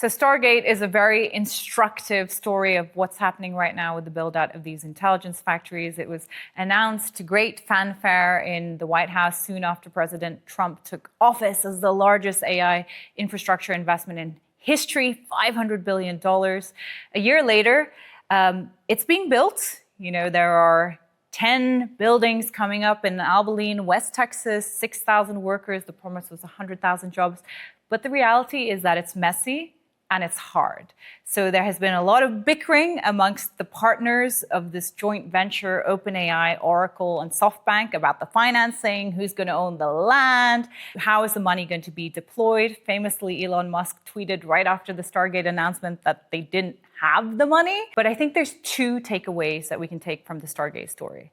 So Stargate is a very instructive story of what's happening right now with the build-out of these intelligence factories. It was announced to great fanfare in the White House soon after President Trump took office as the largest AI infrastructure investment in history, $500 billion. A year later, it's being built. You know, there are 10 buildings coming up in Abilene, West Texas, 6,000 workers. The promise was 100,000 jobs. But the reality is that it's messy and it's hard. So there has been a lot of bickering amongst the partners of this joint venture, OpenAI, Oracle, and SoftBank, about the financing, who's going to own the land, how is the money going to be deployed. Famously, Elon Musk tweeted right after the Stargate announcement that they didn't have the money. But I think there's two takeaways that we can take from the Stargate story.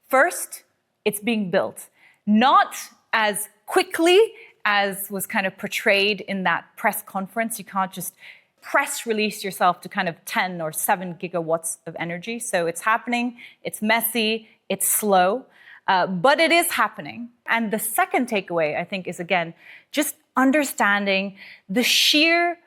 First, it's being built, not as quickly as was kind of portrayed in that press conference. You can't just press release yourself to kind of 10 or 7 gigawatts of energy. So it's happening, it's messy, it's slow, but it is happening. And the second takeaway, I think, is, again, just understanding the sheer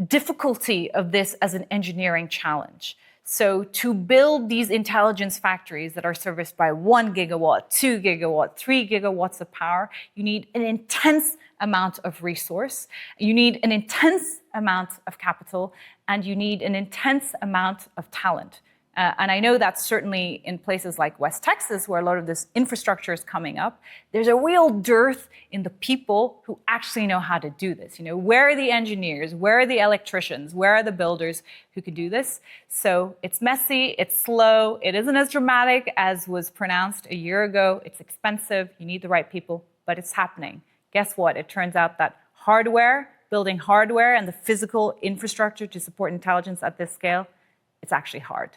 difficulty of this as an engineering challenge. So to build these intelligence factories that are serviced by 1 gigawatt, 2 gigawatt, 3 gigawatts of power, you need an intense amount of resource, you need an intense amount of capital, and you need an intense amount of talent. And I know that certainly in places like West Texas, where a lot of this infrastructure is coming up, there's a real dearth in the people who actually know how to do this. You know, where are the engineers? Where are the electricians? Where are the builders who can do this? So it's messy, it's slow, it isn't as dramatic as was pronounced a year ago. It's expensive, you need the right people, but it's happening. Guess what? It turns out that building hardware and the physical infrastructure to support intelligence at this scale, it's actually hard.